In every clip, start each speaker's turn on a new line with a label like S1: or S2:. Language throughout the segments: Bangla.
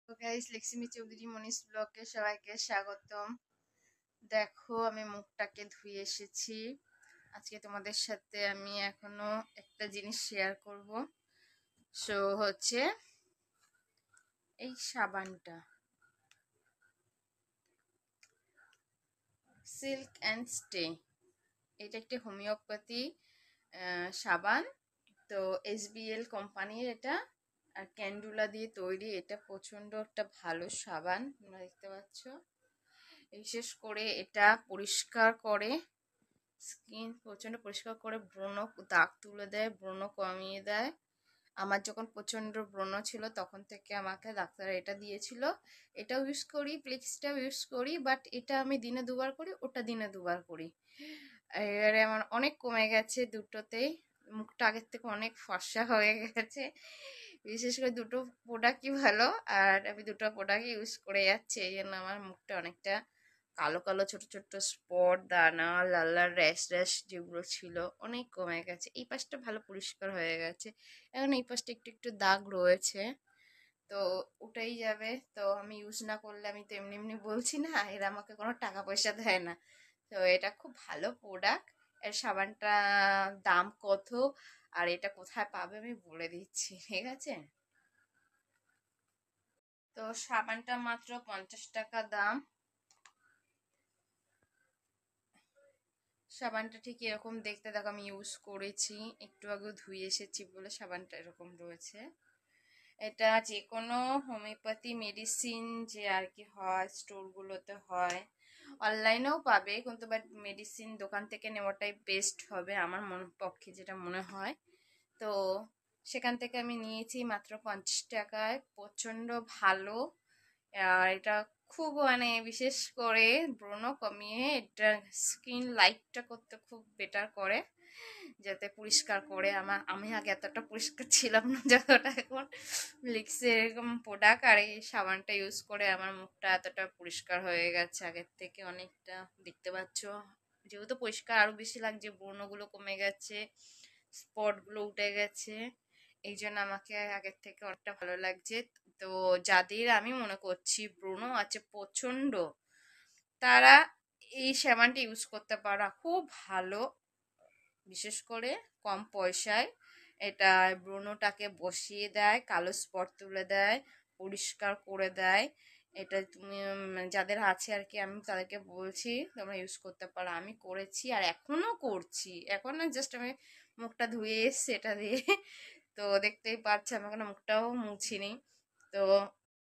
S1: তো গাইস, লক্ষ্মী চৌধুরী মনীষ ব্লগে সবাইকে স্বাগতম। দেখো, আমি মুখটাকে ধুয়ে এসেছি। আজকে তোমাদের সাথে আমি এখনো একটা জিনিস শেয়ার করব। সো হচ্ছে এই সাবানটা, সিল্ক অ্যান্ড স্টে। এটা একটি হোমিওপ্যাথি সাবান। তো SBL কোম্পানির এটা, আর ক্যান্ডুলা দিয়ে তৈরি। এটা প্রচন্ড একটা ভালো সাবান, তোমরা দেখতে পাচ্ছ। বিশেষ করে এটা পরিষ্কার করে স্কিন, প্রচন্ড পরিষ্কার করে, ব্রণ দাগ তুলে দেয়, ব্রণ কমিয়ে দেয়। আমার যখন প্রচন্ড ব্রণ ছিল তখন থেকে আমাকে ডাক্তার এটা দিয়েছিল। এটাও ইউজ করি, প্লেক্সটাও ইউজ করি, বাট এটা আমি দিনে দুবার করি, ওটা দিনে দুবার করি। এবারে আমার অনেক কমে গেছে দুটোতেই। মুখটা আগের থেকে অনেক ফর্সা হয়ে গেছে। বিশেষ করে দুটো প্রোডাক্টই ভালো, আর আমি দুটো প্রোডাক্ট ইউজ করে যাচ্ছি। এই জন্য আমার মুখটা অনেকটা কালো কালো ছোট ছোট স্পট, দানা, লাল লাল র্যাশ র্যাশ যেগুলো ছিল অনেক কমে গেছে। এই পাশটা ভালো পরিষ্কার হয়ে গেছে। এখন এই পাশটা একটু একটু দাগ রয়েছে, তো ওটাই যাবে। তো আমি ইউজ না করলে, আমি তো এমনি এমনি বলছি না, এরা আমাকে কোনো টাকা পয়সা দেয় না। তো এটা খুব ভালো প্রোডাক্ট। এর সাবানটা দাম কত আর এটা কোথায় পাবে আমি বলে দিচ্ছি, ঠিক আছে? তো সাবানটা মাত্র 50 টাকা দাম। সাবানটা ঠিক এরকম দেখতে, দেখো আমি ইউজ করেছি, একটু আগে ধুয়ে এসেছি বলে সাবানটা এরকম রয়েছে। এটা যে কোনো হোমিওপ্যাথি মেডিসিন যে আর কি হয়, স্টোরগুলোতে হয়, অনলাইনেও পাবে, কিন্তু বাট মেডিসিন দোকান থেকে নেওয়াটাই বেস্ট হবে আমার পক্ষে, যেটা মনে হয়। তো সেখান থেকে আমি নিয়েছি মাত্র 50 টাকায়, প্রচণ্ড ভালো। আর এটা খুব বিশেষ করে ব্রণ কমিয়ে, এটা স্কিন লাইটটা করতে খুব বেটার করে, যাতে পরিষ্কার করে। আমি আগে এতটা পরিষ্কার ছিলাম না যতটা এখন। লিক্সের এরকম প্রোডাক্ট আর এই সাবানটা ইউজ করে আমার মুখটা এতটা পরিষ্কার হয়ে গেছে, আগের থেকে অনেকটা। দেখতে পাচ্ছ, যেহেতু পরিষ্কার আরো বেশি লাগছে, ব্রণগুলো কমে গেছে, স্পটগুলো উঠে গেছে। এই জন্য আমাকে আগের থেকে অনেকটা ভালো লাগছে। তো যাদের আমি মনে করছি ব্রণ আছে প্রচন্ড, তারা এই সাবানটা ইউজ করতে পারো, খুব ভালো। বিশেষ করে কম পয়সায় এটা ব্রণটাকে বসিয়ে দেয়, কালো স্পট তুলে দেয়, পরিষ্কার করে দেয়। এটা তুমি যাদের আছে আর কি, আমি তাদেরকে বলছি তোমরা ইউজ করতে পারো। আমি করেছি আর এখনো করছি। এখন না, জাস্ট আমি মুখটা ধুয়ে এসছি এটা দিয়ে। তো দেখতেই পাচ্ছি আমি এখনো মুখটাও মুছিনি। তো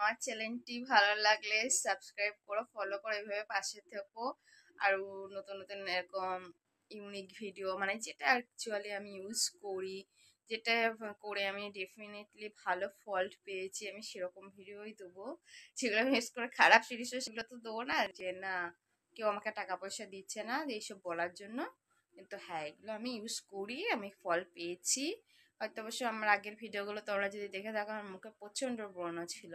S1: আমার চ্যানেলটি ভালো লাগলে সাবস্ক্রাইব করো, ফলো করো, এইভাবে পাশে থেকো। আর নতুন নতুন এরকম ইউনিক ভিডিও, যেটা অ্যাকচুয়ালি আমি ইউজ করি, যেটা করে আমি ডেফিনেটলি ভালো ফল পেয়েছি, আমি সেরকম ভিডিওই দেবো। যেগুলো আমি ইউজ করে খারাপ জিনিস হয় সেগুলো তো দেবো না, যে না কেউ আমাকে টাকা পয়সা দিচ্ছে না এইসব বলার জন্য। কিন্তু হ্যাঁ, এগুলো আমি ইউজ করি, আমি ফল পেয়েছি। হয়তো অবশ্য আমার আগের ভিডিওগুলো তোমরা যদি দেখে থাকো, আমার মুখে প্রচণ্ড ব্রণ ছিল।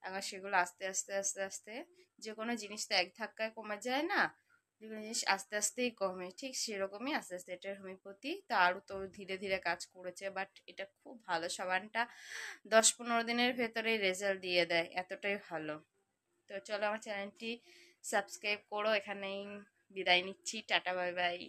S1: এখন সেগুলো আস্তে আস্তে আস্তে আস্তে, যে কোনো জিনিস তো এক ধাক্কায় কমে যায় না, যে কোনো জিনিস আস্তে আস্তেই কমে, ঠিক সেরকমই আস্তে আস্তে এটার হোমিওপ্যাথি তো আরও তো ধীরে ধীরে কাজ করেছে। বাট এটা খুব ভালো সাবানটা, 10-15 দিনের ভেতরেই রেজাল্ট দিয়ে দেয়, এতটাই ভালো। তো চলো, আমার চ্যানেলটি সাবস্ক্রাইব করো। এখানেই বিদায় নিচ্ছি, টাটা বাই বাই।